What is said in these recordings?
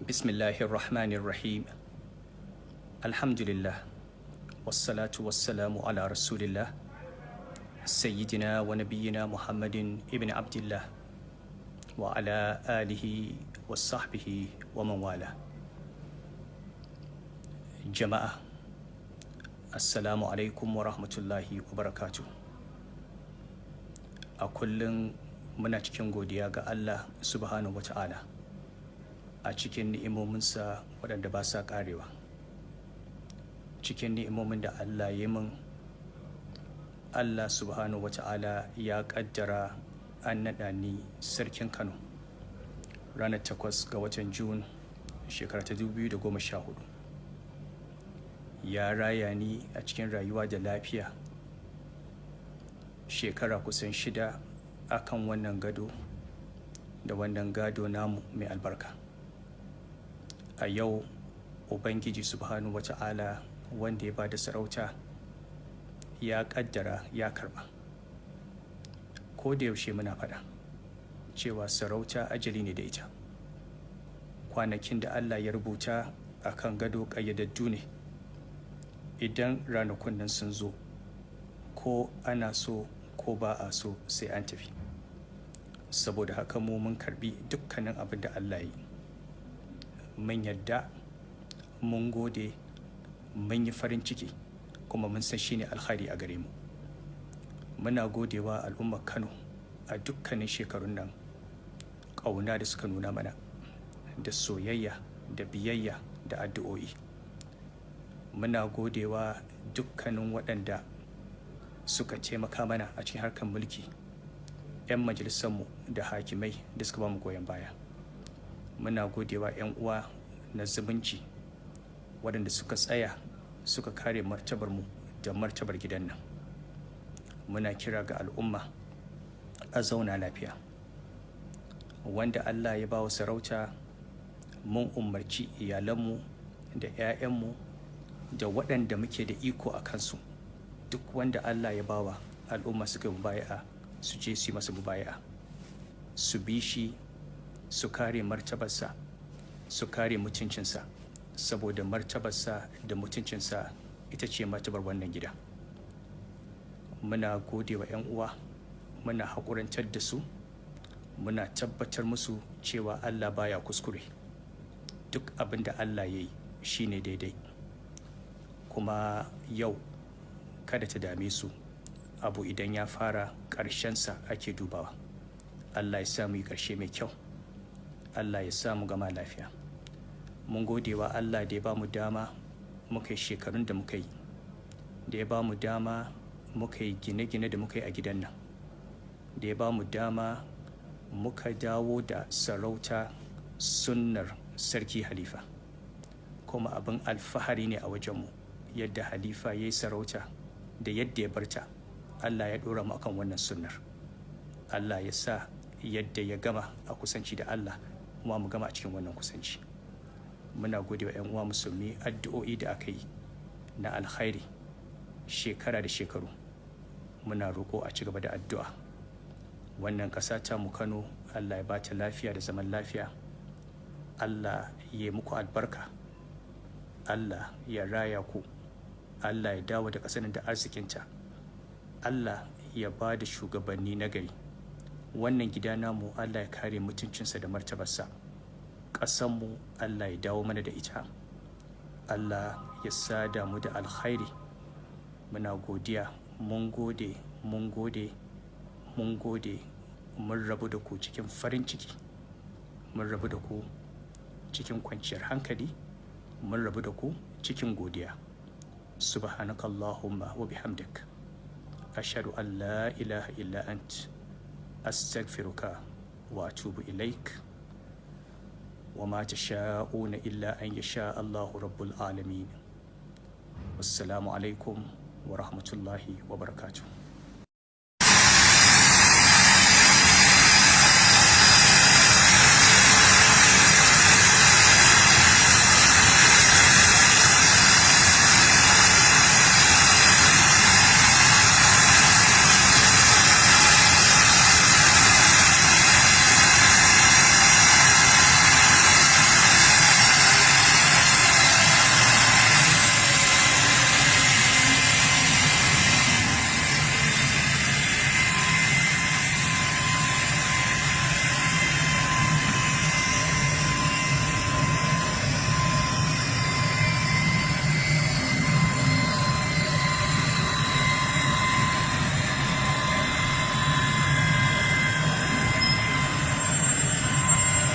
Bismillahirrahmanirrahim. Alhamdulillah. Wassalatu wassalamu ala rasulillah. Sayyidina wa nabiyyina Muhammadin ibn Abdullah. Wa ala alihi wa sahbihi wa man wala. Jama'a, Assalamu alaikum wa rahmatullahi wa barakatuh. A kullum muna cikin godiya ga Allah subhanahu wa ta'ala a cikin ni'imominsa waɗanda ba sa ƙarewa. Cikin ni'imomin da Allah ya min, Allah subhanahu wa ta'ala ya ƙaddara an naɗa ni sarkin Kano ranar 8 ga watan Jun shekara ta 2014. Ya raya ni a cikin rayuwa da lafiya shekara kusan 6 akan wannan gado da wannan gado namu mai albarka. A yau Ubangiji subhanahu wa ta'ala wanda ya bada sarauta ya kaddara ya karba. Ko da yaushe muna faɗa cewa sarauta ajali ne da ita. Kwanakin da Allah ya rubuta akan gado ƙayyadaddu ne. Idan ranakun nan sun zo, ko ana so ko ba a so sai an tafi. Saboda haka mu mun karbi dukkanin abin da Allah ya yi. Mun yadda, mun gode, mun yi farin ciki, kuma mun san shine alkhairi a gare mu. Muna godewa al'ummar Kano a dukkanin shekarun nan ƙauna da suka nuna mana, da soyayya da biyayya da addu'o'i. Muna godewa dukkanin waɗanda suka taimaka mana a cikin harkar mulki, 'yan majalisarmu da hakimai da suka ba mu goyon baya. Muna godewa 'yan uwa na zumunci waɗanda suka tsaya suka kare martabarmu da martabar gidan nan. Muna kira ga al'umma a zauna lafiya. Wanda Allah ya ba wa sarauta, mun umarci iyalanmu da 'ya'yanmu da waɗanda muke da iko a kansu, duk wanda Allah ya bawa al'umma suka yi mubaya'a su je su yi masa mubaya'a, su bi shi, su kare martabarsa, su kare mutuncinsa, saboda martabarsa da mutuncinsa ita ce martabar wannan gida. Muna gode wa 'yan uwa, muna haƙurantar da su, muna tabbatar musu cewa Allah baya kuskure. Duk abin da Allah ya yi shi ne daidai. Kuma yau kada ta dame su, abu idan ya fara ƙarshensa ake dubawa. Allah ya sa mu yi ƙarshe mai kyau, Allah ya sa mu gama lafiya. Mun gode wa Allah da ya ba mu dama muka yi shekarun da muka yi, da ya ba mu dama muka yi gine-gine da muka yi a gidan nan, da ya ba mu dama muka dawo da sarauta sunnar sarki halifa. Kuma abin alfahari ne a wajenmu yadda halifa ya yi sarauta da yadda ya barta. Allah ya ɗora mu akan wannan sunnar. Allah ya sa yadda ya gama a kusanci da Allah, kuma mu gama a cikin wannan kusanci. Muna gode wa 'yan uwa musulmi addu'o'i da aka yi na alkhairi shekara da shekaru. Muna roƙo a ci gaba da addu'a. Wannan ƙasa ta mu Kano, Allah ya bata lafiya da zaman lafiya. Allah ya yi muku albarka. Allah ya raya ku. Allah ya dawo da ƙasar da arzikinta. Allah ya ba da shugabanni na gari. Wannan gida namu Allah ya kare mutuncinsa da martabarsa. Ƙasanmu Allah ya dawo mana da ita. Allah ya sada mu da alkhairi. Muna godiya, mun gode, mun gode, mun gode. Mun rabu da ku cikin farin ciki, mun rabu da ku cikin kwanciyar hankali, mun rabu da ku cikin godiya. Subhanakallahumma wa bihamdik, ashhadu an la ilaha illa ant, astaghfiruka wa atubu ilaik. Wa ma tasha'una illa an yasha Allahu rabbul alamin. Wassalamu alaikum wa rahmatullahi wa barakatuh.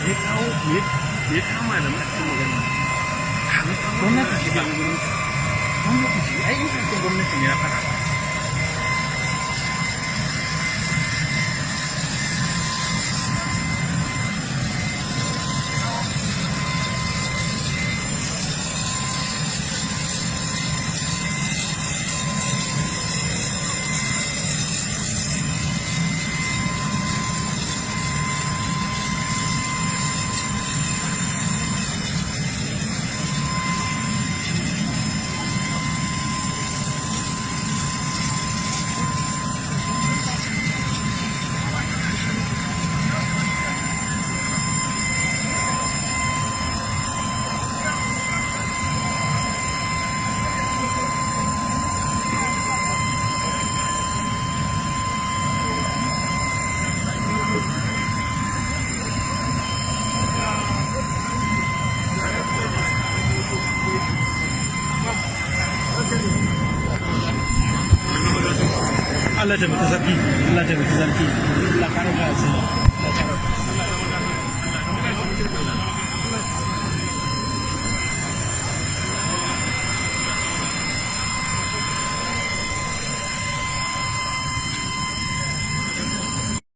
ya kama da masu magana gwamnati ce ga gwamnati ce ai in cikin gwamnati ne ya fara Allah ta mata sarki, Allah ta mata sarki.